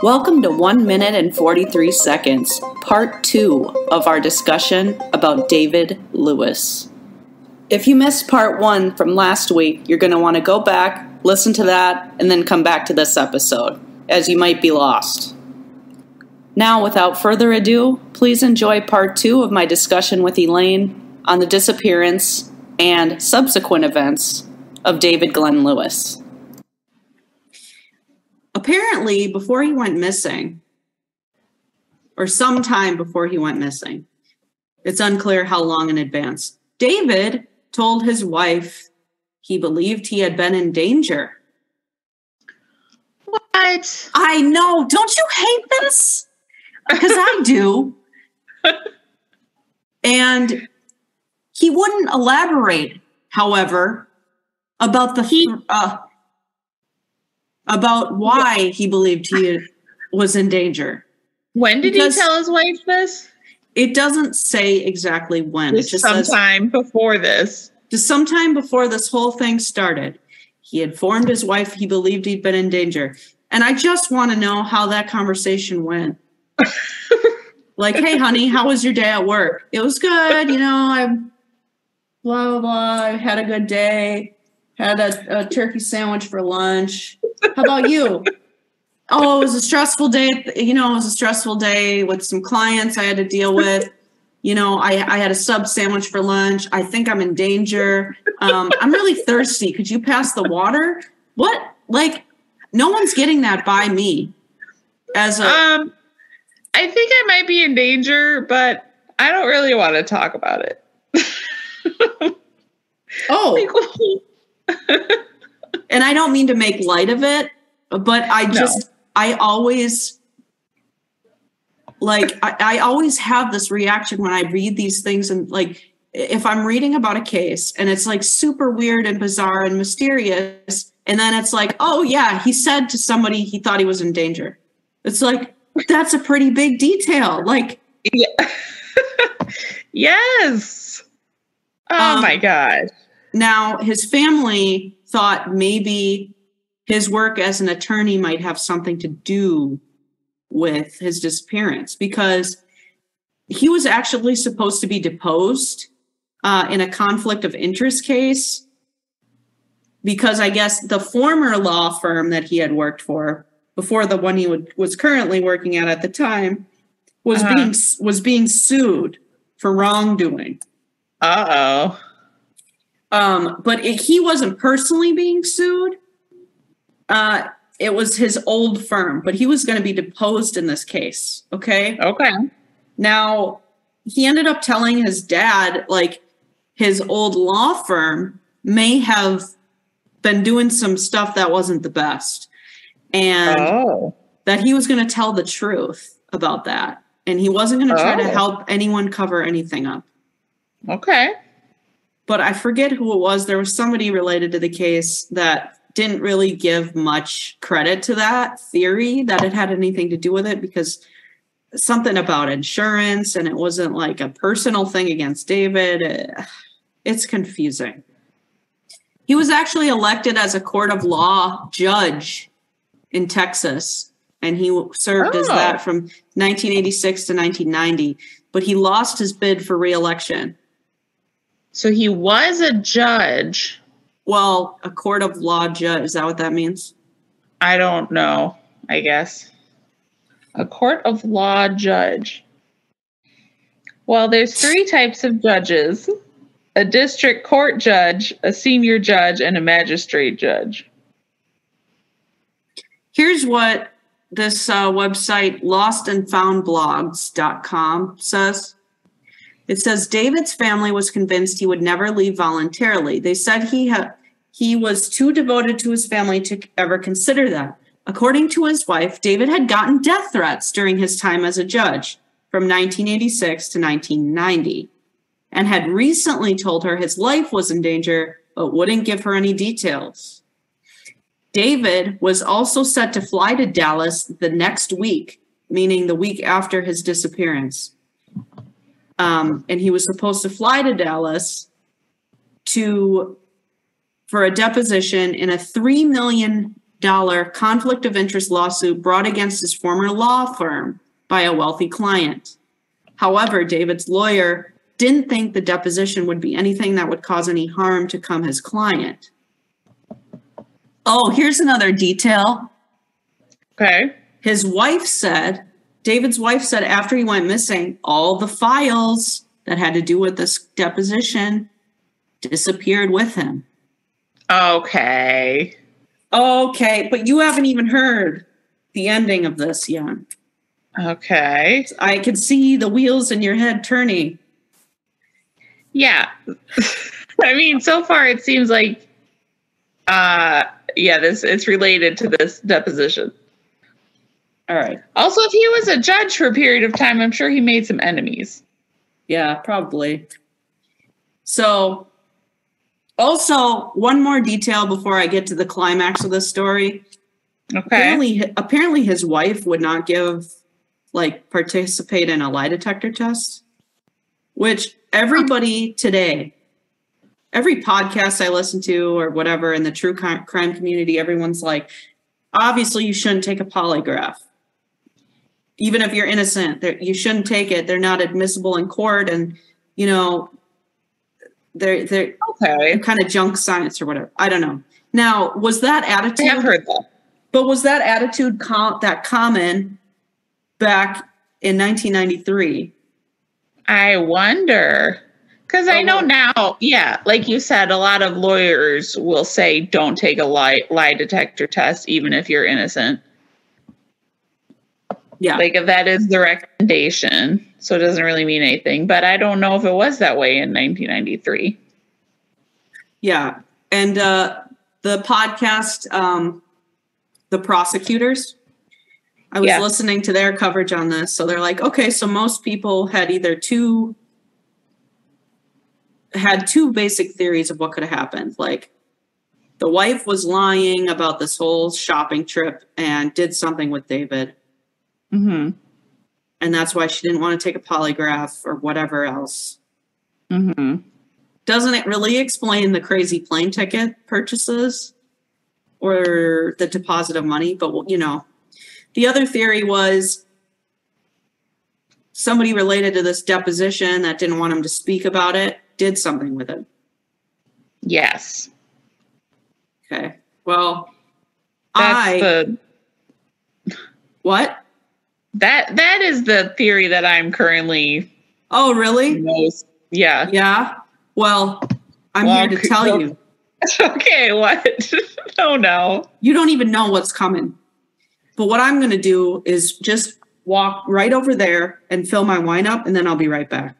Welcome to 1 minute and 43 seconds, part 2 of our discussion about David Lewis. If you missed part 1 from last week, you're going to want to go back, listen to that, and then come back to this episode, as you might be lost. Now, without further ado, please enjoy part 2 of my discussion with Elaine on the disappearance and subsequent events of David Glen Lewis. Apparently, before he went missing, or sometime before he went missing, it's unclear how long in advance, David told his wife he believed he had been in danger. What? I know. Don't you hate this? Because I do. And he wouldn't elaborate, however, about about why he believed he was in danger. When did he tell his wife this? It doesn't say exactly when. Just sometime before this. Just sometime before this whole thing started. He informed his wife he believed he'd been in danger. And I just want to know how that conversation went. Like, hey, honey, how was your day at work? It was good. You know, I blah, blah, blah. I had a good day. Had a turkey sandwich for lunch. How about you? Oh, it was a stressful day. You know, it was a stressful day with some clients I had to deal with. You know, I had a sub sandwich for lunch. I think I'm in danger. I'm really thirsty. Could you pass the water? What? Like, no one's getting that by me. I think I might be in danger, but I don't really want to talk about it. Oh. And I don't mean to make light of it, but I always have this reaction when I read these things. And like, if I'm reading about a case and it's like super weird and bizarre and mysterious, and then it's like, oh yeah, he said to somebody he thought he was in danger. It's like, that's a pretty big detail. Like, yeah. Yes. Oh my God. Now, his family thought maybe his work as an attorney might have something to do with his disappearance, because he was actually supposed to be deposed in a conflict of interest case, because I guess the former law firm that he had worked for before the one he was currently working at the time was being sued for wrongdoing. Uh-oh. But he wasn't personally being sued. It was his old firm, but he was going to be deposed in this case. Okay. Okay. Now, he ended up telling his dad, like, his old law firm may have been doing some stuff that wasn't the best. And that he was going to tell the truth about that. And he wasn't going to try to help anyone cover anything up. Okay. But I forget who it was. There was somebody related to the case that didn't really give much credit to that theory, that it had anything to do with it, because something about insurance, and it wasn't like a personal thing against David. It's confusing. He was actually elected as a court of law judge in Texas, and he served as that from 1986 to 1990, but he lost his bid for re-election. So he was a judge. Well, a court of law judge. Is that what that means? I don't know, I guess. A court of law judge. Well, there's 3 types of judges. A district court judge, a senior judge, and a magistrate judge. Here's what this website, lostandfoundblogs.com, says. It says David's family was convinced he would never leave voluntarily. They said he was too devoted to his family to ever consider that. According to his wife, David had gotten death threats during his time as a judge from 1986 to 1990, and had recently told her his life was in danger, but wouldn't give her any details. David was also set to fly to Dallas the next week, meaning the week after his disappearance. And he was supposed to fly to Dallas for a deposition in a $3 million conflict of interest lawsuit brought against his former law firm by a wealthy client. However, David's lawyer didn't think the deposition would be anything that would cause any harm to come his client. Oh, here's another detail. Okay. David's wife said after he went missing, all the files that had to do with this deposition disappeared with him. Okay. Okay, but you haven't even heard the ending of this yet. Okay. I can see the wheels in your head turning. Yeah. I mean, so far it seems like, it's related to this deposition. All right. Also, if he was a judge for a period of time, I'm sure he made some enemies. Yeah, probably. So, also, one more detail before I get to the climax of this story. Okay. Apparently his wife would not participate in a lie detector test, which everybody today, every podcast I listen to or whatever in the true crime community, everyone's like, obviously you shouldn't take a polygraph. Even if you're innocent, you shouldn't take it. They're not admissible in court. And, they're okay. kind of junk science or whatever. I don't know. Now, was that attitude? I have heard that. But was that attitude that common back in 1993? I wonder. Because I know now, like you said, a lot of lawyers will say don't take a lie detector test, even if you're innocent. Yeah. Like if that is the recommendation. So it doesn't really mean anything. But I don't know if it was that way in 1993. Yeah. And the podcast, The Prosecutors, I was listening to their coverage on this. So they're like, okay, so most people had either two basic theories of what could have happened. Like the wife was lying about this whole shopping trip and did something with David. Mm-hmm. And that's why she didn't want to take a polygraph or whatever else. Mm-hmm. Doesn't it really explain the crazy plane ticket purchases or the deposit of money? But, the other theory was somebody related to this deposition that didn't want him to speak about it did something with it. Yes. Okay. Well, What? That is the theory that I'm currently. Oh, really? Yeah. Yeah. Well, I'm here to tell you. Okay, what? Oh, no. You don't even know what's coming. But what I'm going to do is just walk right over there and fill my wine up, and then I'll be right back.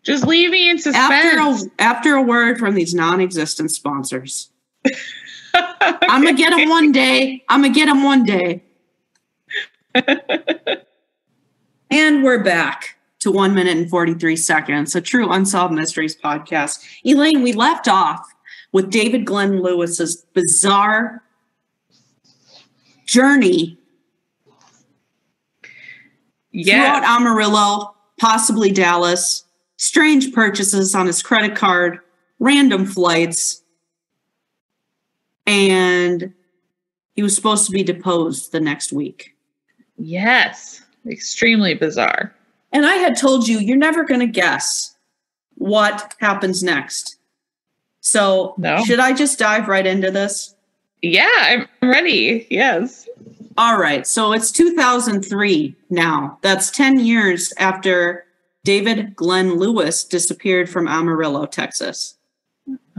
Just leave me in suspense. After a word from these non-existent sponsors. Okay. I'm going to get them one day. And we're back to 1 minute and 43 seconds, a true Unsolved Mysteries podcast. Elaine, we left off with David Glen Lewis's bizarre journey throughout Amarillo, possibly Dallas, strange purchases on his credit card, random flights, and he was supposed to be deposed the next week. Yes, extremely bizarre. And I had told you, you're never going to guess what happens next. So Should I just dive right into this? Yeah, I'm ready. Yes. All right. So it's 2003 now. That's 10 years after David Glen Lewis disappeared from Amarillo, Texas.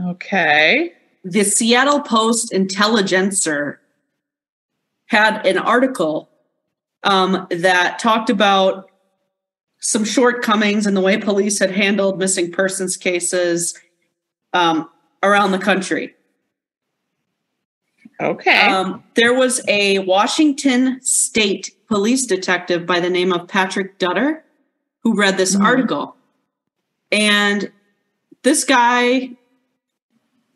Okay. The Seattle Post-Intelligencer had an article that talked about some shortcomings in the way police had handled missing persons cases around the country. Okay. There was a Washington State police detective by the name of Patrick Dutter who read this article. And this guy,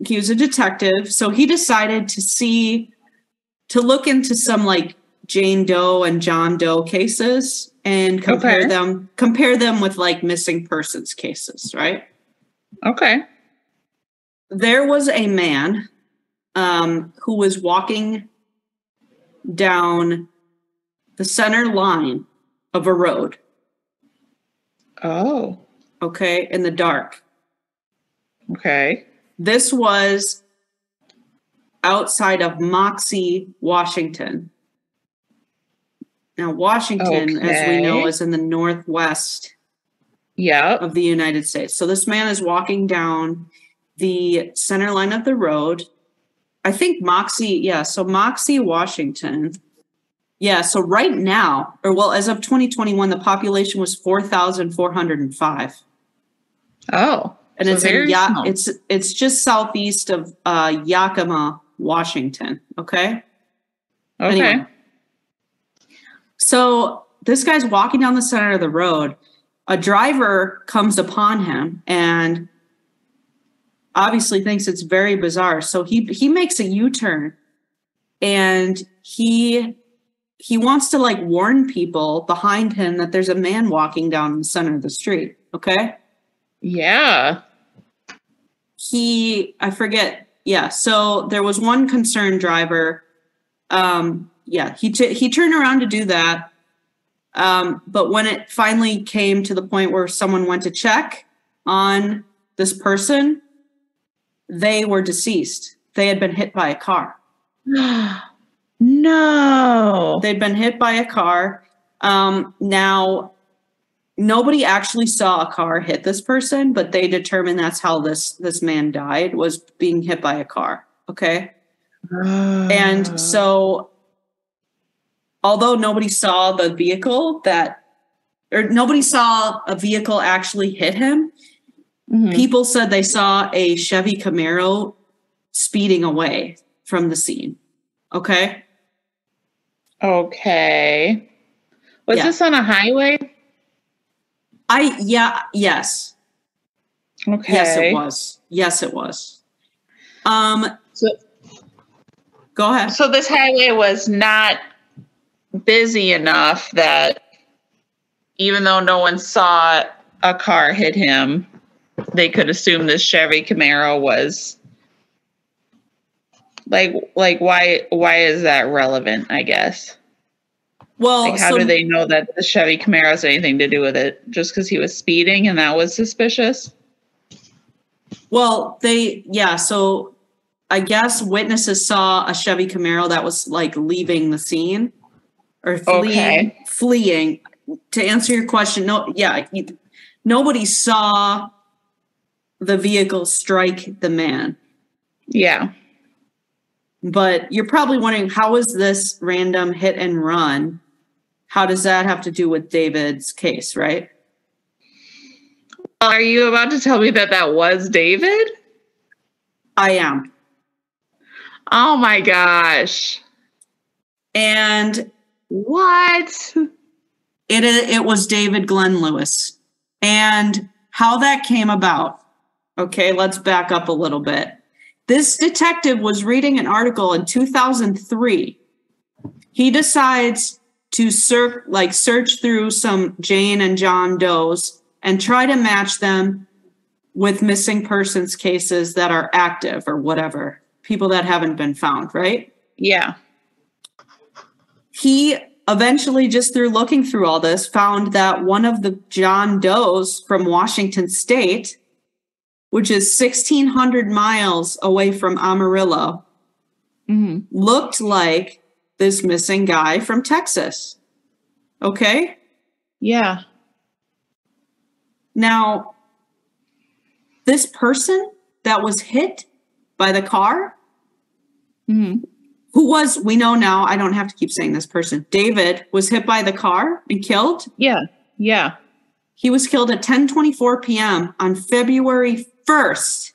he was a detective, so he decided to look into some like Jane Doe and John Doe cases and compare them with like missing persons cases, right? Okay. There was a man who was walking down the center line of a road. Oh. Okay, in the dark. Okay. This was outside of Moxie, Washington. Now, Washington, as we know, is in the northwest of the United States. So this man is walking down the center line of the road. I think Moxie, so Moxie, Washington. Yeah, so right now, as of 2021, the population was 4,405. Oh. And so it's just southeast of Yakima, Washington. Okay. Anyway, so this guy's walking down the center of the road. A driver comes upon him and obviously thinks it's very bizarre. So he makes a U-turn and he wants to like warn people behind him that there's a man walking down the center of the street. Okay. Yeah. I forget. Yeah. So there was one concerned driver. He turned around to do that. But when it finally came to the point where someone went to check on this person, they were deceased. They had been hit by a car. No. They'd been hit by a car. Now, nobody actually saw a car hit this person, but they determined that's how this man died, was being hit by a car. Okay. And so, although nobody saw the vehicle nobody saw a vehicle actually hit him, people said they saw a Chevy Camaro speeding away from the scene. Okay. Okay. Was this on a highway? Yes. Okay. Yes, it was. Go ahead. So this highway was not busy enough that even though no one saw a car hit him, they could assume this Chevy Camaro was like why is that relevant, I guess? Well, how do they know that the Chevy Camaro has anything to do with it? Just because he was speeding and that was suspicious? Well, so I guess witnesses saw a Chevy Camaro that was like leaving the scene or fleeing. To answer your question, nobody saw the vehicle strike the man. Yeah. But you're probably wondering, how is this random hit and run? How does that have to do with David's case, right? Are you about to tell me that was David? I am. Oh my gosh. And what? It was David Glen Lewis. And how that came about. Okay, let's back up a little bit. This detective was reading an article in 2003. He decides to search through some Jane and John Does and try to match them with missing persons cases that are active or whatever, people that haven't been found, right? Yeah. He eventually, just through looking through all this, found that one of the John Does from Washington State, which is 1,600 miles away from Amarillo, looked like this missing guy from Texas. Okay? Yeah. Now, this person that was hit by the car, who was, we know now, I don't have to keep saying this person, David was hit by the car and killed. Yeah. Yeah. He was killed at 10:24 p.m. on February 1st.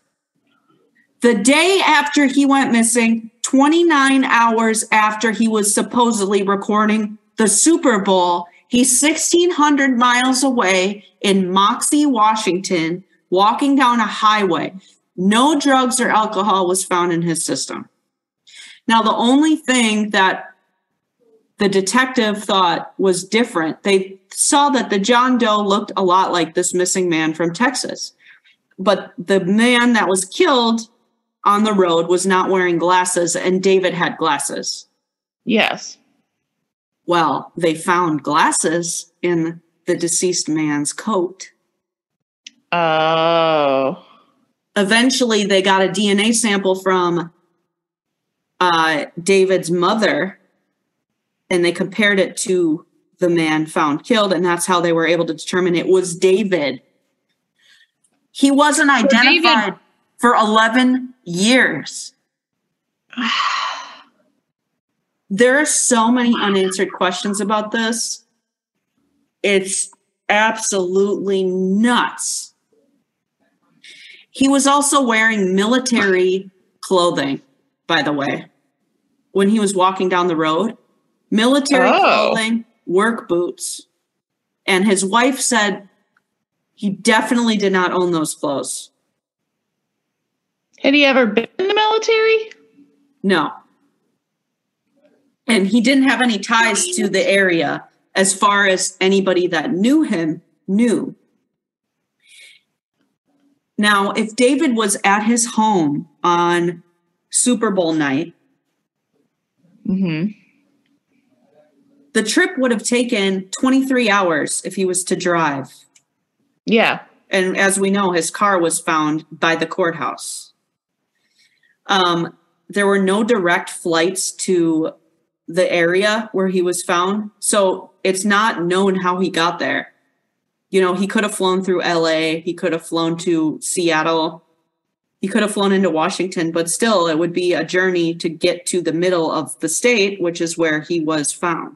The day after he went missing, 29 hours after he was supposedly recording the Super Bowl, he's 1,600 miles away in Moxie, Washington, walking down a highway. No drugs or alcohol was found in his system. Now, the only thing that the detective thought was different, they saw that the John Doe looked a lot like this missing man from Texas. But the man that was killed on the road was not wearing glasses, and David had glasses. Yes. Well, they found glasses in the deceased man's coat. Oh. Eventually, they got a DNA sample from David's mother, and they compared it to the man found killed, and that's how they were able to determine it was David. He wasn't identified for 11 years. There are so many unanswered questions about this. It's absolutely nuts. He was also wearing military clothing, by the way, when he was walking down the road. Military clothing, work boots. And his wife said he definitely did not own those clothes. Had he ever been in the military? No. And he didn't have any ties to the area as far as anybody that knew him knew. Now, if David was at his home on Super Bowl night, the trip would have taken 23 hours if he was to drive. Yeah. And as we know, his car was found by the courthouse. There were no direct flights to the area where he was found. So it's not known how he got there. You know, he could have flown through LA. He could have flown to Seattle. He could have flown into Washington, but still it would be a journey to get to the middle of the state, which is where he was found.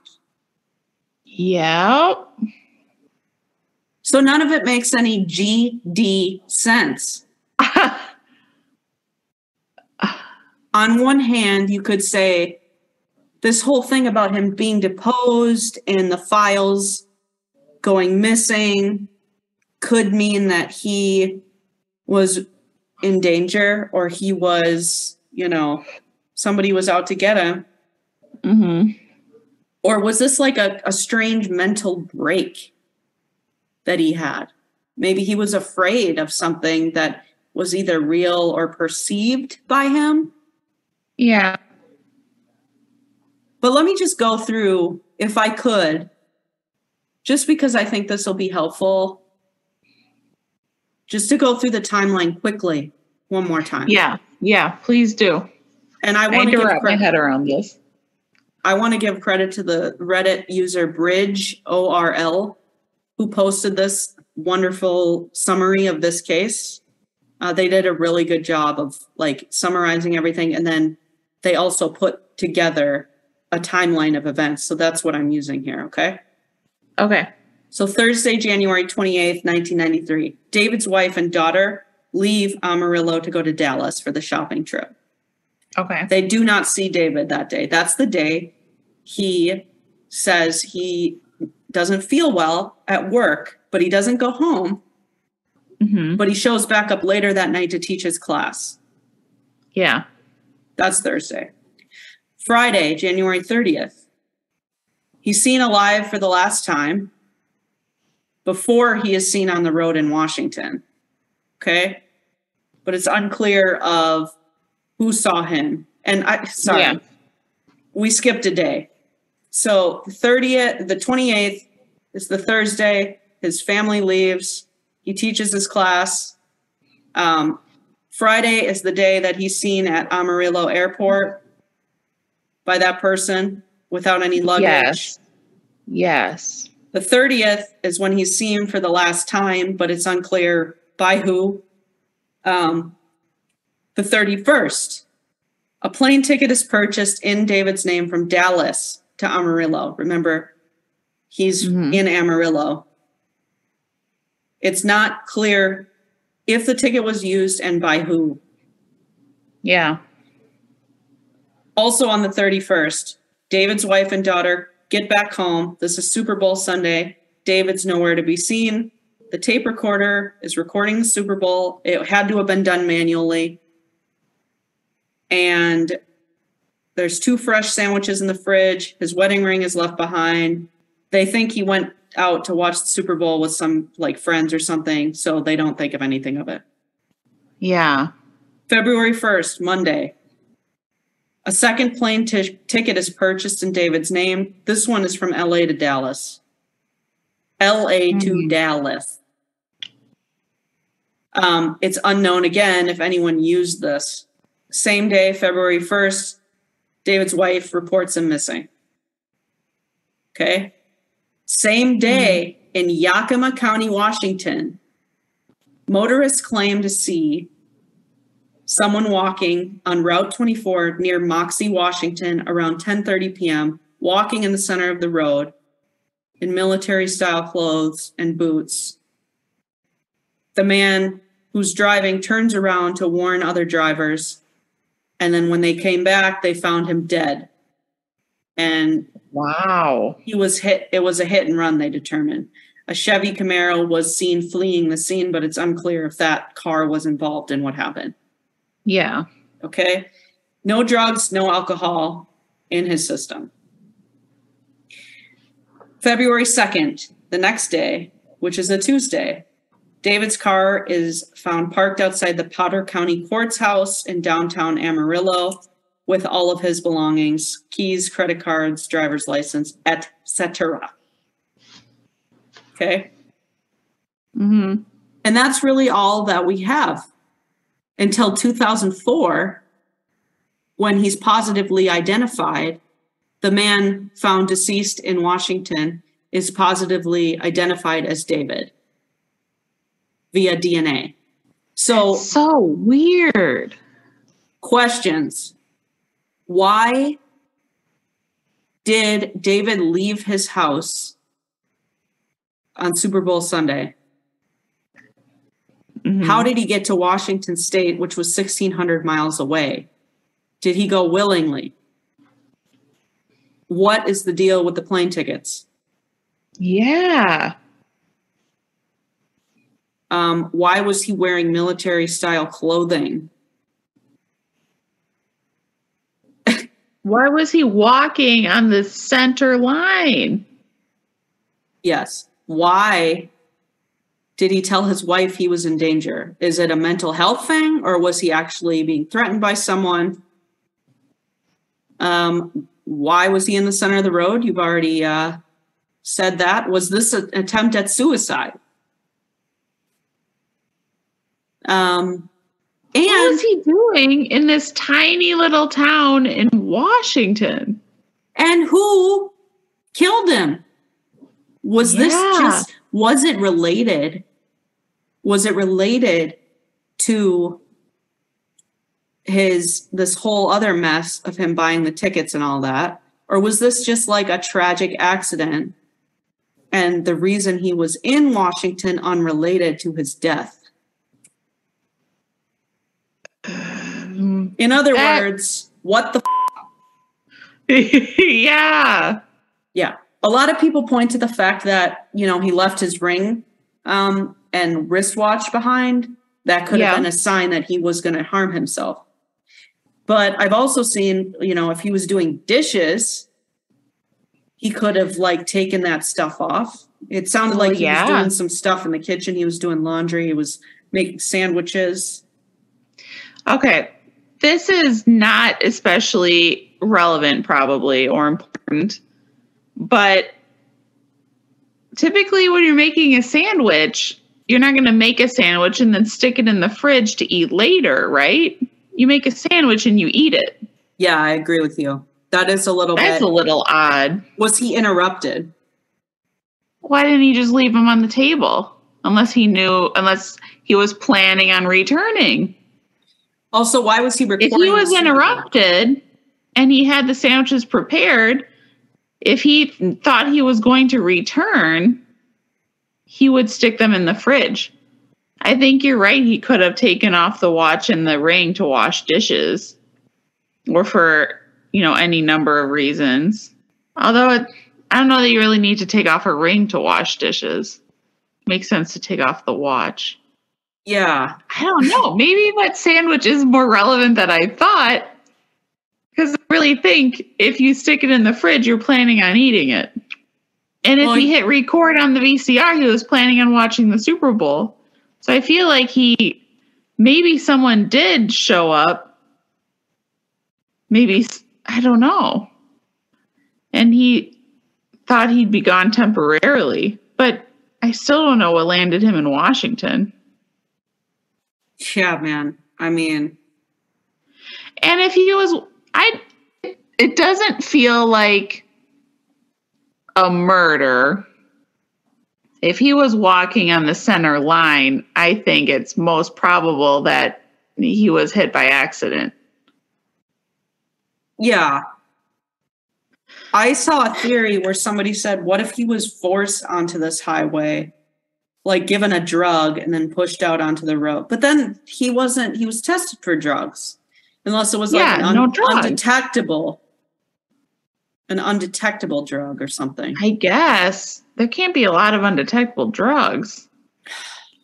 Yeah. So none of it makes any GD sense. On one hand, you could say this whole thing about him being deposed and the files going missing could mean that he was in danger or he was, you know, somebody was out to get him. Or was this like a strange mental break that he had? Maybe he was afraid of something that was either real or perceived by him. Yeah. But let me just go through, if I could, just because I think this will be helpful, just to go through the timeline quickly one more time. Yeah, please do. And I want to wrap my head around this. I want to give credit to the Reddit user Bridge ORL, who posted this wonderful summary of this case. They did a really good job of like summarizing everything, and then they also put together a timeline of events. So that's what I'm using here, okay? Okay. So Thursday, January 28th, 1993, David's wife and daughter leave Amarillo to go to Dallas for the shopping trip. Okay. They do not see David that day. That's the day he says he doesn't feel well at work, but he doesn't go home. But he shows back up later that night to teach his class. Yeah. That's Thursday. Friday, January 30th. He's seen alive for the last time before he is seen on the road in Washington. Okay? But it's unclear of who saw him. And we skipped a day. So the 28th is the Thursday. His family leaves. He teaches his class. Friday is the day that he's seen at Amarillo Airport by that person without any luggage. Yes. The 30th is when he's seen for the last time, but it's unclear by who. The 31st, a plane ticket is purchased in David's name from Dallas to Amarillo. Remember, he's in Amarillo. It's not clear if the ticket was used and by who. Yeah. Also on the 31st, David's wife and daughter get back home. This is Super Bowl Sunday. David's nowhere to be seen. The tape recorder is recording the Super Bowl. It had to have been done manually. And there's 2 fresh sandwiches in the fridge. His wedding ring is left behind. They think he went out to watch the Super Bowl with some like friends or something, so they don't think of anything of it. Yeah. February 1st, Monday. A second plane ticket is purchased in David's name. This one is from LA to Dallas. LA to Dallas. It's unknown again if anyone used this. Same day, February 1st, David's wife reports him missing. Okay. Same day in Yakima County, Washington, motorists claim to see someone walking on Route 24 near Moxie, Washington around 10:30 p.m., walking in the center of the road in military-style clothes and boots. The man who's driving turns around to warn other drivers, and then when they came back, they found him dead. And wow, he was hit. It was a hit and run, they determined. A Chevy Camaro was seen fleeing the scene, but it's unclear if that car was involved in what happened. Yeah. Okay. No drugs, no alcohol in his system. February 2nd, the next day, which is a Tuesday, David's car is found parked outside the Potter County Court's house in downtown Amarillo with all of his belongings, keys, credit cards, driver's license, etc. Okay. Mm-hmm. And that's really all that we have until 2004, when he's positively identified. The man found deceased in Washington is positively identified as David via DNA. So weird. Questions. Why did David leave his house on Super Bowl Sunday? Mm-hmm. How did he get to Washington State, which was 1,600 miles away? Did he go willingly? What is the deal with the plane tickets? Yeah. Why was he wearing military-style clothing? Why was he walking on the center line? Yes. Why did he tell his wife he was in danger? Is it a mental health thing, or was he actually being threatened by someone? Why was he in the center of the road? You've already said that. Was this an attempt at suicide? What was he doing in this tiny little town in Washington? And who killed him? Was it related? Was it related to this whole other mess of him buying the tickets and all that? Or was this just like a tragic accident and the reason he was in Washington unrelated to his death? In other words, what the Yeah. Yeah. A lot of people point to the fact that, he left his ring and wristwatch behind. That could have been a sign that he was going to harm himself. But I've also seen, if he was doing dishes, he could have taken that stuff off. It sounded like he was doing some stuff in the kitchen. He was doing laundry. He was making sandwiches. Okay. This is not especially relevant, probably, or important. But typically when you're making a sandwich, you're not going to make a sandwich and then stick it in the fridge to eat later, right? You make a sandwich and you eat it. Yeah, I agree with you. That's a little odd. Was he interrupted? Why didn't he just leave him on the table? Unless he was planning on returning. Also, why was he recording? If he was interrupted and he had the sandwiches prepared, if he thought he was going to return, he would stick them in the fridge. I think you're right. He could have taken off the watch and the ring to wash dishes, or for, any number of reasons. Although I don't know that you really need to take off a ring to wash dishes. Makes sense to take off the watch. Yeah. I don't know. Maybe that sandwich is more relevant than I thought. Because I really think if you stick it in the fridge, you're planning on eating it. And if he hit record on the VCR, he was planning on watching the Super Bowl. So I feel like maybe someone did show up. maybe, I don't know. And he thought he'd be gone temporarily, but I still don't know what landed him in Washington. Yeah, man. I mean, and if he was, it doesn't feel like a murder. If he was walking on the center line, I think it's most probable that he was hit by accident. Yeah. I saw a theory where somebody said, what if he was forced onto this highway, like given a drug and then pushed out onto the road? But then he was tested for drugs, unless it was like an undetectable drug or something. I guess there can't be a lot of undetectable drugs.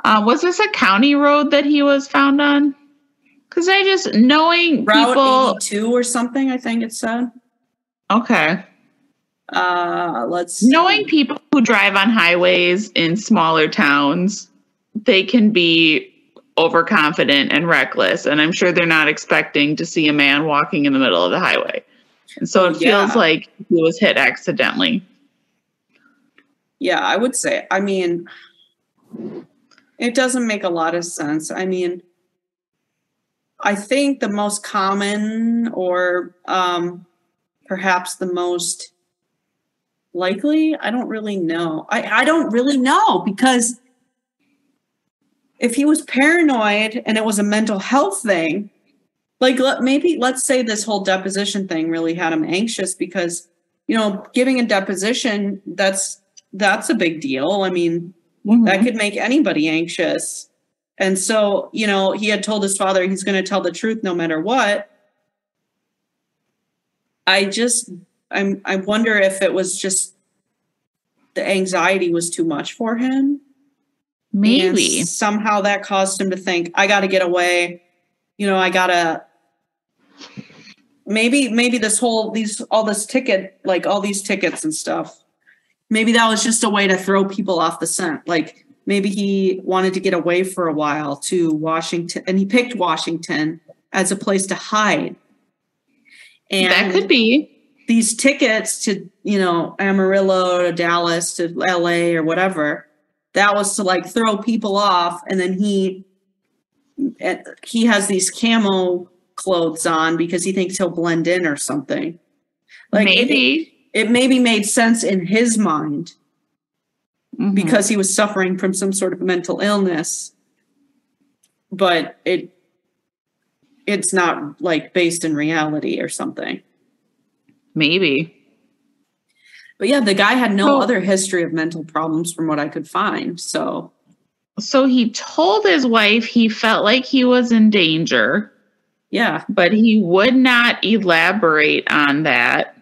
Was this a county road that he was found on? Because I just, knowing Route people... 82 or something, I think it said. Okay. Let's see. Knowing people who drive on highways in smaller towns, they can be overconfident and reckless. And I'm sure they're not expecting to see a man walking in the middle of the highway. And so it feels like he was hit accidentally. Yeah, I would say. I mean, it doesn't make a lot of sense. I mean, I think the most common or perhaps the most likely, I don't really know. I don't really know, because if he was paranoid and it was a mental health thing, like let's say this whole deposition thing really had him anxious, because, you know, giving a deposition, that's a big deal. I mean, that could make anybody anxious. And so, you know, he had told his father he's going to tell the truth no matter what. I wonder if it was just the anxiety was too much for him. Maybe. And somehow that caused him to think, I got to get away. You know, I got to, maybe all these tickets and stuff. Maybe that was just a way to throw people off the scent. Like, maybe he wanted to get away for a while to Washington, and he picked Washington as a place to hide. And that could be. These tickets to, you know, Amarillo, to Dallas, to LA or whatever, that was to like throw people off. And then he has these camo clothes on because he thinks he'll blend in or something. Like maybe it maybe made sense in his mind. Because he was suffering from some sort of mental illness, but it's not like based in reality or something. Maybe. But yeah, the guy had no other history of mental problems from what I could find. So he told his wife he felt like he was in danger. Yeah. But he would not elaborate on that.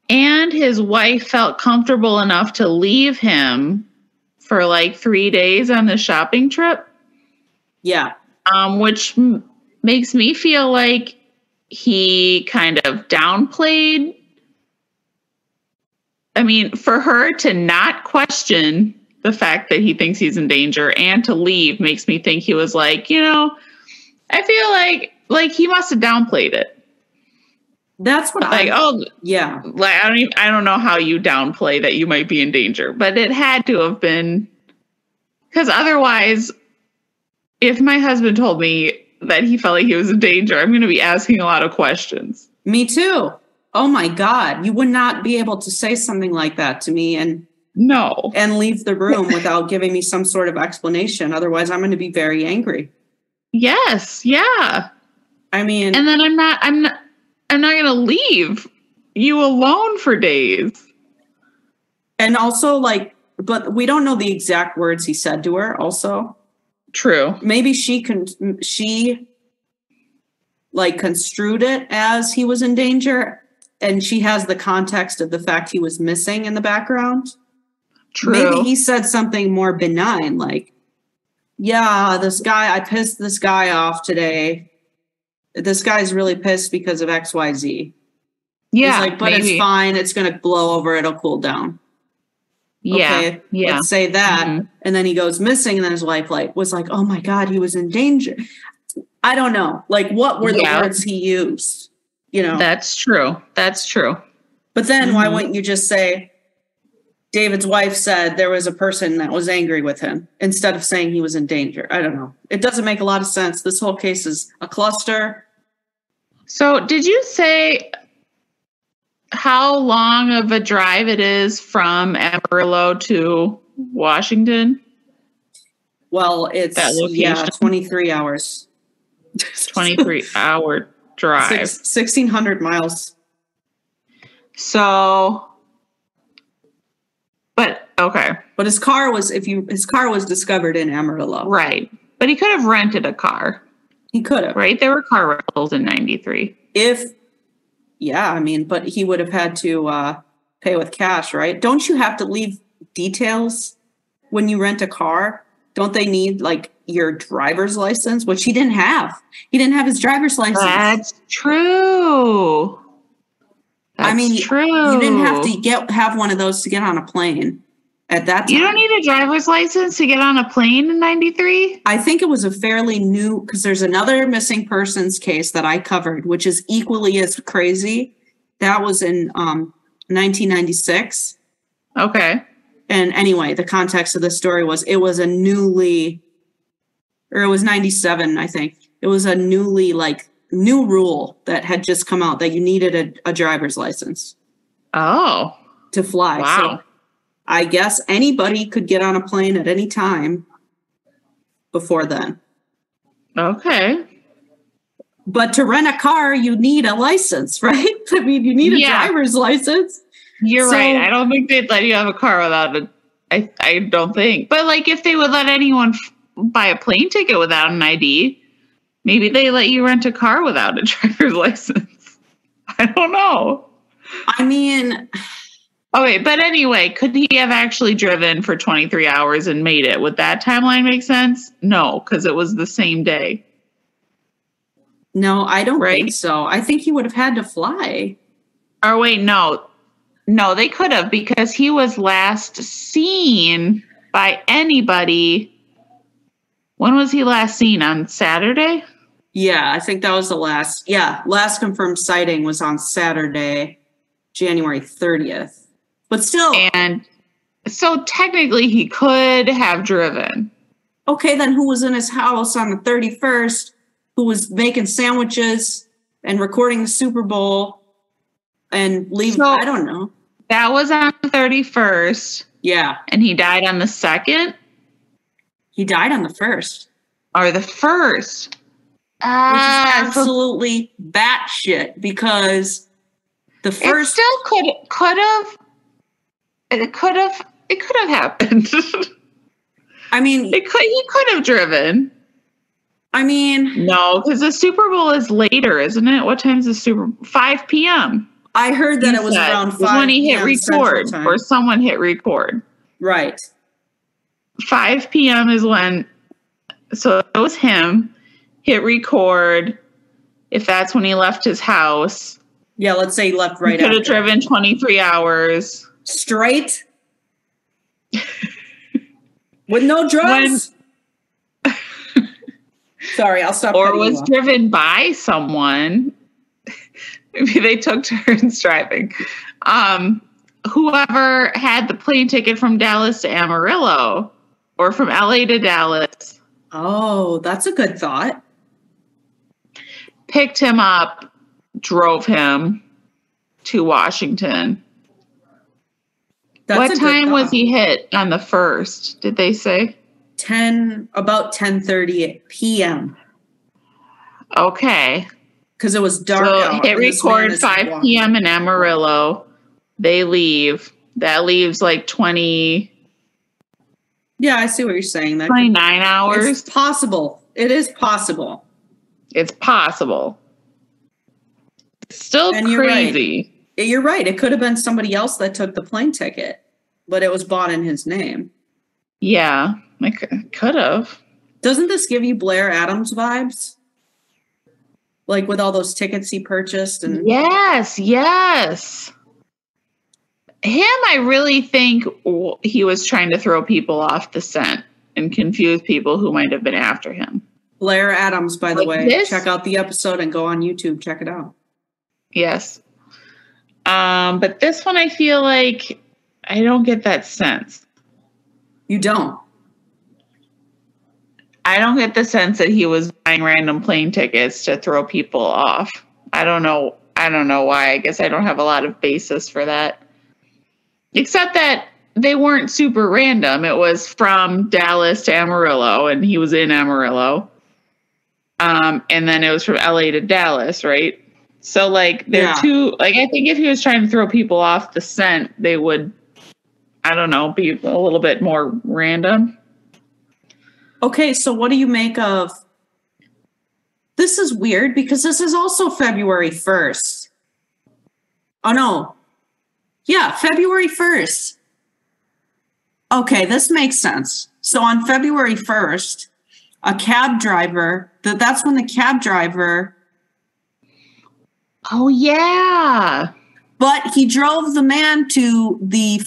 And his wife felt comfortable enough to leave him for like 3 days on the shopping trip. Yeah. Which makes me feel like he kind of downplayed. I mean, for her to not question the fact that he thinks he's in danger and to leave makes me think he was like, you know, I feel like he must have downplayed it. That's what yeah. Like I don't know how you downplay that you might be in danger, but it had to have been, because otherwise, if my husband told me that he felt like he was in danger, I'm going to be asking a lot of questions. Me too. Oh my God. You would not be able to say something like that to me and leave the room without giving me some sort of explanation. Otherwise, I'm going to be very angry. Yes. Yeah. I mean, and then I'm not going to leave you alone for days. And also, like, but we don't know the exact words he said to her also. True. Maybe she like construed it as he was in danger, and she has the context of the fact he was missing in the background. True. Maybe he said something more benign, like, yeah, I pissed this guy off today. This guy's really pissed because of XYZ. Yeah. He's like, but maybe. It's fine. It's going to blow over. It'll cool down. Yeah. Okay, yeah. Let's say that. Mm-hmm. And then he goes missing. And then his wife was like, oh my God, he was in danger. I don't know. Like, what were the words he used? That's true. But then why wouldn't you just say David's wife said there was a person that was angry with him instead of saying he was in danger? I don't know. It doesn't make a lot of sense. This whole case is a cluster. So did you say how long of a drive it is from Amarillo to Washington? Well, it's 23 hours. 23-hour drive. 1,600 miles. So, but okay. But his car was discovered in Amarillo. Right. But he could have rented a car. He could have. Right? There were car rentals in 93. But he would have had to pay with cash, right? Don't you have to leave details when you rent a car? Don't they need like your driver's license, which he didn't have? He didn't have his driver's license. That's true. True. You didn't have to have one of those to get on a plane at that time. You don't need a driver's license to get on a plane in 93? I think it was a fairly new, because there's another missing persons case that I covered, which is equally as crazy. That was in 1996. Okay. And anyway, the context of the story was it was 97, I think. It was a new rule that had just come out that you needed a driver's license. Oh. To fly. Wow. So I guess anybody could get on a plane at any time before then. Okay. But to rent a car, you need a license, right? I mean, you need a driver's license. You're right. I don't think they'd let you have a car without it. I don't think. But like if they would let anyone buy a plane ticket without an ID, maybe they let you rent a car without a driver's license. I don't know. I mean... Okay, but anyway, could he have actually driven for 23 hours and made it? Would that timeline make sense? No, because it was the same day. No, I don't think so. I think he would have had to fly. Or wait, no. No, they could have, because he was last seen by anybody. When was he last seen? On Saturday? Yeah, I think that was the last. Yeah, last confirmed sighting was on Saturday, January 30th. But still. And so technically he could have driven. Okay, then who was in his house on the 31st, who was making sandwiches and recording the Super Bowl and leaving? I don't know. That was on the 31st. Yeah. And he died on the 2nd? He died on the 1st. Or the 1st. Which is absolutely batshit, because the first... It still could have happened. I mean... He could have driven. I mean... No, because the Super Bowl is later, isn't it? What time is the Super Bowl? 5 p.m. I heard that it was around 5 when he hit record, or someone hit record. Right. 5 p.m. is when, so it was him, hit record, if that's when he left his house. Yeah, let's say he left right after. He could have driven 23 hours. Straight? With no drugs? Sorry, I'll stop. Or was driven by someone. Maybe they took turns driving. Whoever had the plane ticket from Dallas to Amarillo or from LA to Dallas. Oh, that's a good thought. Picked him up, drove him to Washington. What time was he hit on the 1st? Did they say? About 10:30 p.m. Okay. Because it was dark out. Hit record 5 p.m. in Amarillo. They leave. That leaves like 20. Yeah, I see what you're saying. 29 hours. It's possible. It is possible. It's possible. Still crazy. You're right. It could have been somebody else that took the plane ticket, but it was bought in his name. Yeah, I could have. Doesn't this give you Blair Adams vibes? Like with all those tickets he purchased? And Yes. Him, I really think he was trying to throw people off the scent and confuse people who might have been after him. Blair Adams, by the way. Check out the episode and go on YouTube. Check it out. Yes. But this one, I feel like I don't get that sense. You don't? I don't get the sense that he was buying random plane tickets to throw people off. I don't know why. I guess I don't have a lot of basis for that. Except that they weren't super random. It was from Dallas to Amarillo, and he was in Amarillo. And then it was from LA to Dallas, right? So, like, they're two, like, I think if he was trying to throw people off the scent, they would, I don't know, be a little bit more random. Okay, so what do you make of, this is weird because this is also February 1st. Oh, no. Yeah, February 1st. Okay, this makes sense. So on February 1st, a cab driver, that's when the cab driver... Oh, yeah. But he drove the man to the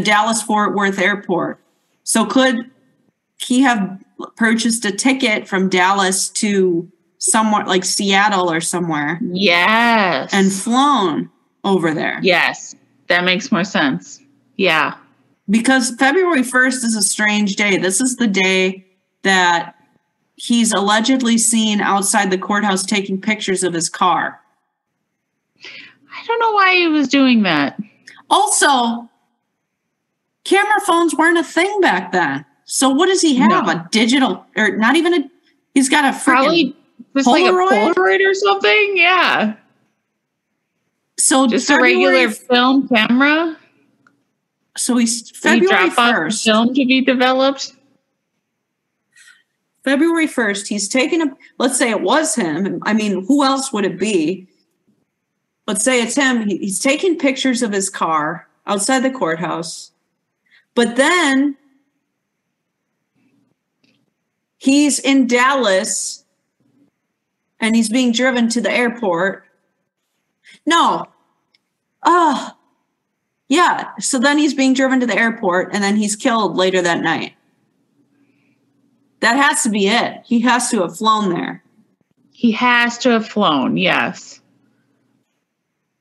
Dallas-Fort Worth airport. So could he have purchased a ticket from Dallas to somewhere like Seattle or somewhere? Yes. And flown over there? Yes. That makes more sense. Yeah. Because February 1st is a strange day. This is the day that he's allegedly seen outside the courthouse taking pictures of his car. I don't know why he was doing that. Also, camera phones weren't a thing back then. So what does he have? No. A digital, or not even a, he's got a freaking just Polaroid? Like a Polaroid or something? Yeah. So just a regular film camera? So he's February 1st. Film to be developed? February 1st, he's taken a, let's say it was him. I mean, who else would it be? Let's say it's him. He's taking pictures of his car outside the courthouse. But then he's in Dallas and he's being driven to the airport. No. Yeah. So then he's being driven to the airport and then he's killed later that night. That has to be it. He has to have flown there. He has to have flown, yes.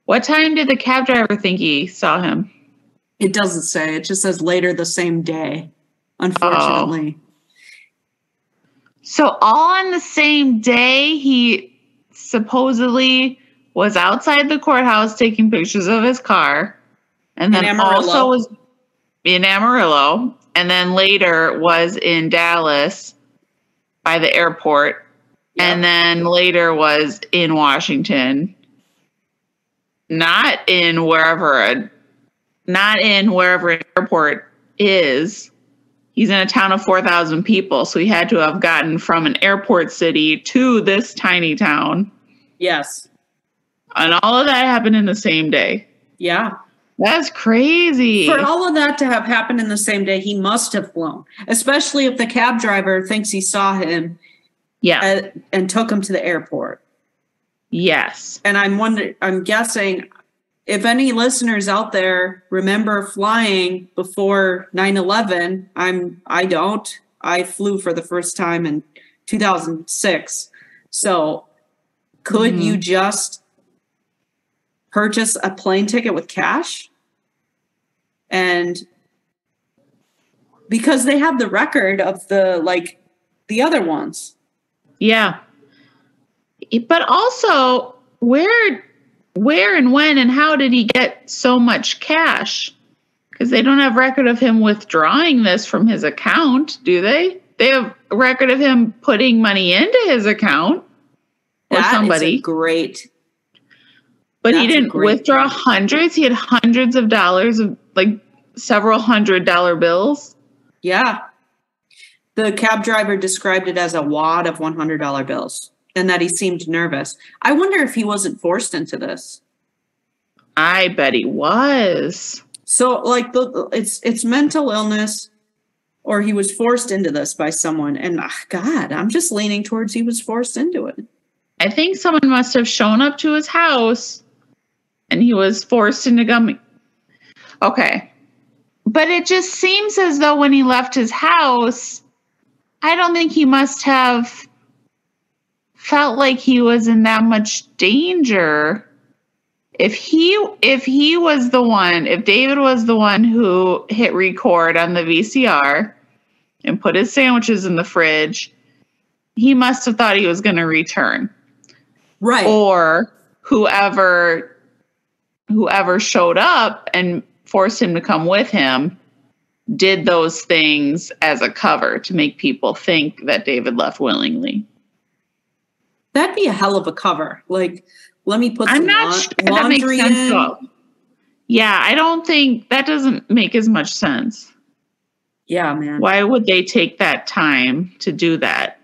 What time did the cab driver think he saw him? It doesn't say. It just says later the same day, unfortunately. Oh. So all on the same day, he supposedly was outside the courthouse taking pictures of his car. And then also was in Amarillo. And then later was in Dallas by the airport. Yep. And then later was in Washington. Not in wherever an airport is. He's in a town of 4,000 people. So he had to have gotten from an airport city to this tiny town. Yes. And all of that happened in the same day. Yeah. That's crazy. For all of that to have happened in the same day, he must have flown. Especially if the cab driver thinks he saw him and took him to the airport. Yes. And I'm guessing if any listeners out there remember flying before 9/11, I don't. I flew for the first time in 2006. So could you just purchase a plane ticket with cash? And because they have the record of the other ones. Yeah. But also, where and when and how did he get so much cash? Because they don't have record of him withdrawing this from his account, do they? They have a record of him putting money into his account or somebody. Is great. But he didn't withdraw hundreds. He had hundreds of dollars of several $100 bills. Yeah. The cab driver described it as a wad of $100 bills. And that he seemed nervous. I wonder if he wasn't forced into this. I bet he was. So, it's mental illness, or he was forced into this by someone. And God, I'm just leaning towards he was forced into it. I think someone must have shown up to his house, and he was forced into coming. Okay, but it just seems as though when he left his house, I don't think he must have felt like he was in that much danger. If he was the one, if David was the one who hit record on the VCR and put his sandwiches in the fridge, he must have thought he was going to return. Right. Or whoever showed up and forced him to come with him did those things as a cover to make people think that David left willingly. That'd be a hell of a cover. Like, let me put some laundry in. Though. Yeah, I don't think that doesn't make as much sense. Yeah, man. Why would they take that time to do that?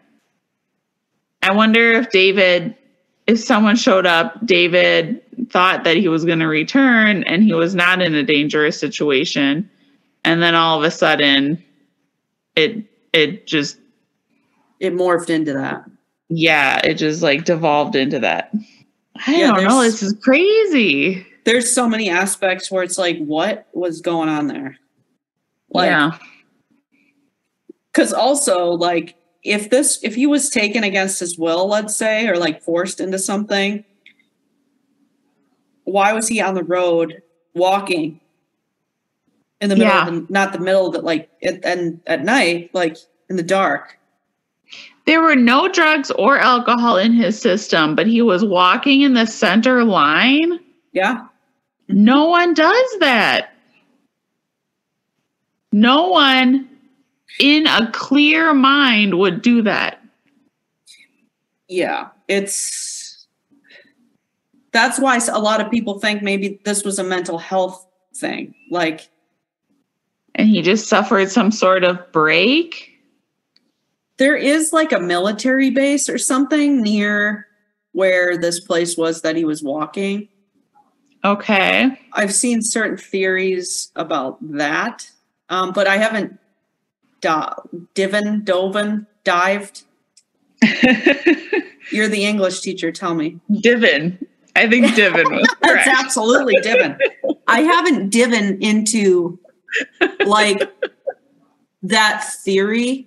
I wonder if someone showed up, David thought that he was going to return and he was not in a dangerous situation. And then all of a sudden it morphed into that. Yeah, it just like devolved into that. I don't know. This is crazy. There's so many aspects where it's like, what was going on there? Like, yeah. Because also, like, if he was taken against his will, let's say, or like forced into something, why was he on the road walking in the middle of not the middle of it, like at night, like in the dark? There were no drugs or alcohol in his system, but he was walking in the center line. Yeah. No one does that. No one in a clear mind would do that. Yeah. That's why a lot of people think maybe this was a mental health thing. Like, and he just suffered some sort of break. There is like a military base or something near where this place was that he was walking. Okay. I've seen certain theories about that, but I haven't dived. You're the English teacher. Tell me. Divin. I think divin was correct. That's absolutely divin. I haven't divin into like that theory.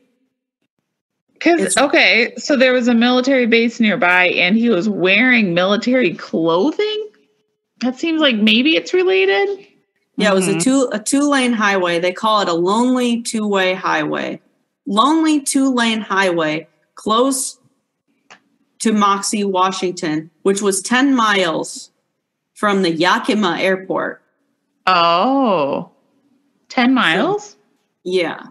Okay, so there was a military base nearby and he was wearing military clothing? That seems like maybe it's related. Yeah, it was a two-lane highway. They call it a lonely two-way highway. Lonely two-lane highway close to Moxie, Washington, which was 10 miles from the Yakima airport. Oh, 10 miles? So, yeah.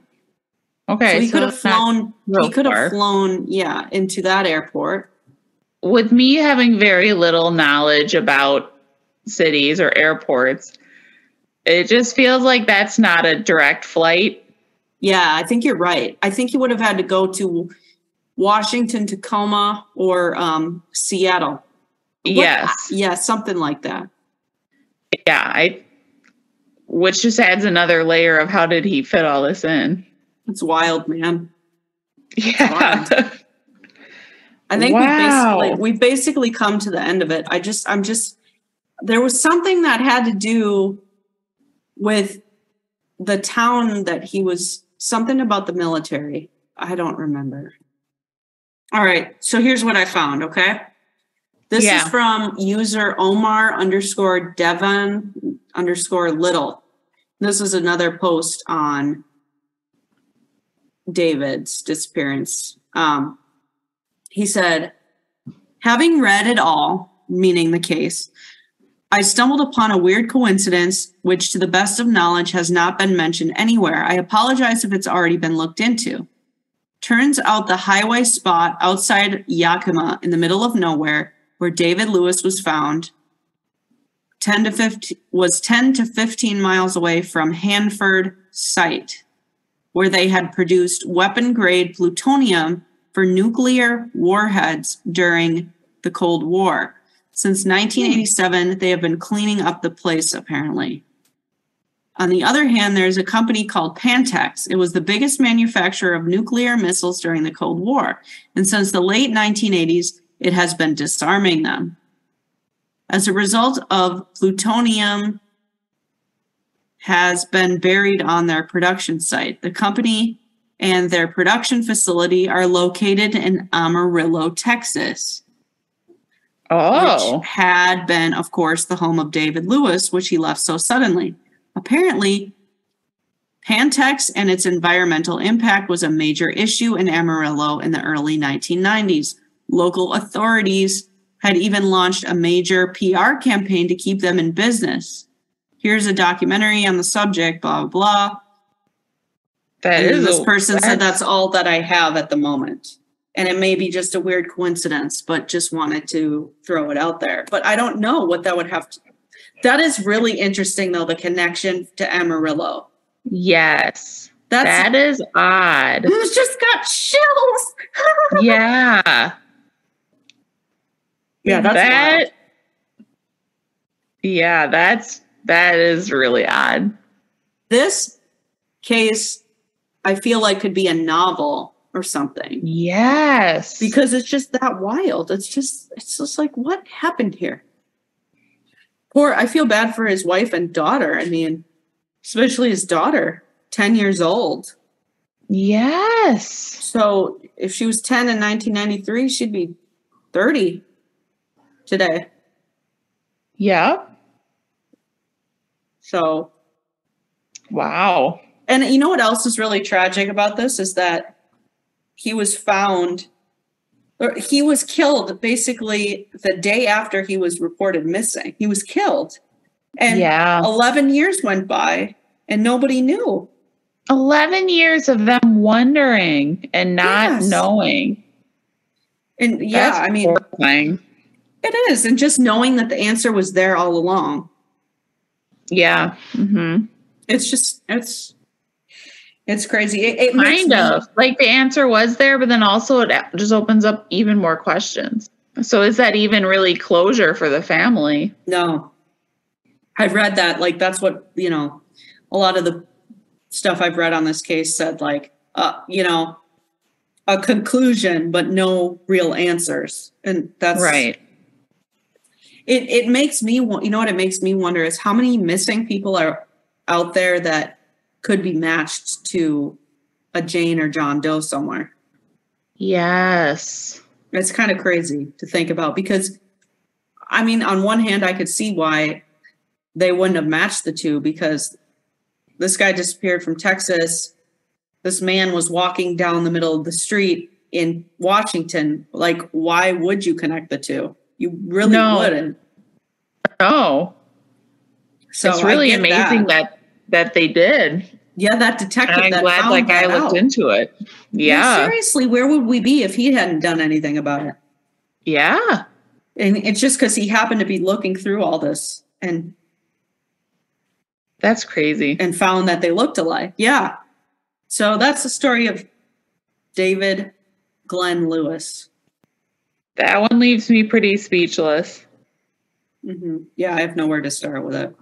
Okay, so he could have flown. He could have flown, into that airport. With me having very little knowledge about cities or airports, it just feels like that's not a direct flight. Yeah, I think you're right. I think he would have had to go to Washington, Tacoma, or Seattle. Yes. Yeah, something like that. Yeah, which just adds another layer of how did he fit all this in? It's wild, man. Yeah. Wild. I think we basically come to the end of it. There was something that had to do with the town that he was, something about the military. I don't remember. All right. So here's what I found. Okay. This is from user Omar_Devon_Little. This is another post on David's disappearance. He said, having read it all, meaning the case, I stumbled upon a weird coincidence, which to the best of knowledge has not been mentioned anywhere. I apologize if it's already been looked into. Turns out the highway spot outside Yakima in the middle of nowhere where David Lewis was found 10 to 15 miles away from Hanford site, where they had produced weapon-grade plutonium for nuclear warheads during the Cold War. Since 1987, they have been cleaning up the place, apparently. On the other hand, there's a company called Pantex. It was the biggest manufacturer of nuclear missiles during the Cold War, and since the late 1980s, it has been disarming them. As a result of plutonium has been buried on their production site, the company and their production facility are located in Amarillo, Texas. Oh. Which had been, of course, the home of David Lewis, which he left so suddenly. Apparently, Pantex and its environmental impact was a major issue in Amarillo in the early 1990s. Local authorities had even launched a major PR campaign to keep them in business. Here's a documentary on the subject, blah, blah, blah. This person said that's all that I have at the moment. And it may be just a weird coincidence, but just wanted to throw it out there. But I don't know what that would have to. That is really interesting, though, the connection to Amarillo. Yes. That is odd. Who's just got chills? Yeah. Yeah, that's wild. Yeah, that is really odd. This case, I feel like, could be a novel or something. Yes. Because it's just that wild. It's just like, what happened here? I feel bad for his wife and daughter. I mean, especially his daughter, 10 years old. Yes. So if she was 10 in 1993, she'd be 30 today. Yeah. So. Wow. And you know what else is really tragic about this is that he was killed basically the day after he was reported missing. He was killed. And 11 years went by and nobody knew. 11 years of them wondering and not knowing. And that's horrifying. It is. And just knowing that the answer was there all along. Yeah. Mm-hmm. It's crazy. It kind of like the answer was there, but then also it just opens up even more questions. So is that even really closure for the family? No. I've read that. Like, that's what, a lot of the stuff I've read on this case said, like, a conclusion, but no real answers. And that's right. It makes me, what it makes me wonder is how many missing people are out there that could be matched to a Jane or John Doe somewhere. Yes. It's kind of crazy to think about because, I mean, on one hand, I could see why they wouldn't have matched the two because this guy disappeared from Texas. This man was walking down the middle of the street in Washington. Like, why would you connect the two? You really wouldn't. No. So it's really amazing that they did. Yeah, that detective. And I'm glad that guy looked into it. Yeah. Seriously, where would we be if he hadn't done anything about it? Yeah. And it's just because he happened to be looking through all this and that's crazy. And found that they looked alike. Yeah. So that's the story of David Glen Lewis. That one leaves me pretty speechless. Mm-hmm. Yeah, I have nowhere to start with it.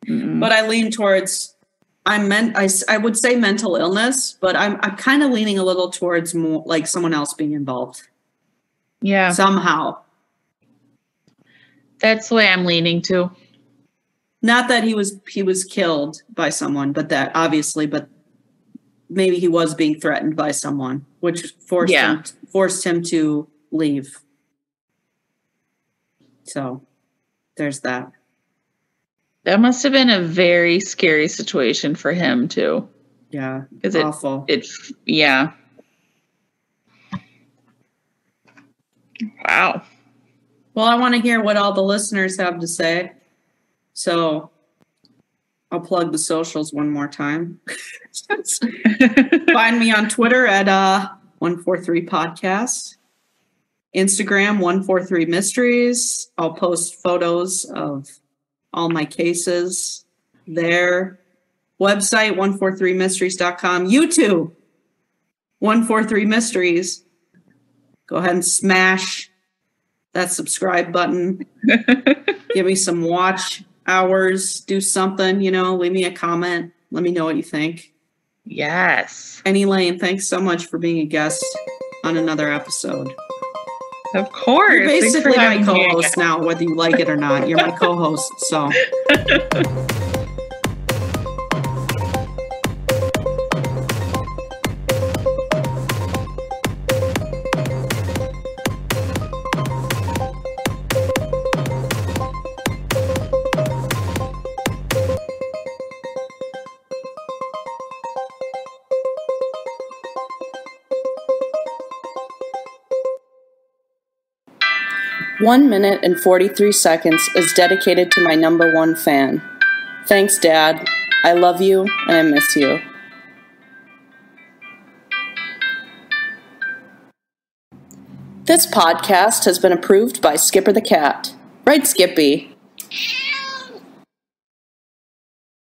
Mm-mm. But I lean towards, I would say mental illness, but I'm kind of leaning a little towards more like someone else being involved. Yeah. Somehow. That's the way I'm leaning to. Not that he was killed by someone, but that obviously, but maybe he was being threatened by someone, which forced him to leave. So there's that. That must have been a very scary situation for him too. Yeah. It's awful. Yeah. Wow. Well, I want to hear what all the listeners have to say. So I'll plug the socials one more time. Find me on Twitter at 143 Podcasts. Instagram 143 Mysteries. I'll post photos of all my cases there. Website 143mysteries.com. YouTube 143 Mysteries. Go ahead and smash that subscribe button. Give me some watch hours. Do something, leave me a comment. Let me know what you think. Yes. And Elaine, thanks so much for being a guest on another episode. Of course. You're basically my co-host now, whether you like it or not. You're my co-host, so. 1 minute and 43 seconds is dedicated to my number one fan. Thanks, Dad. I love you and I miss you. This podcast has been approved by Skipper the Cat. Right, Skippy?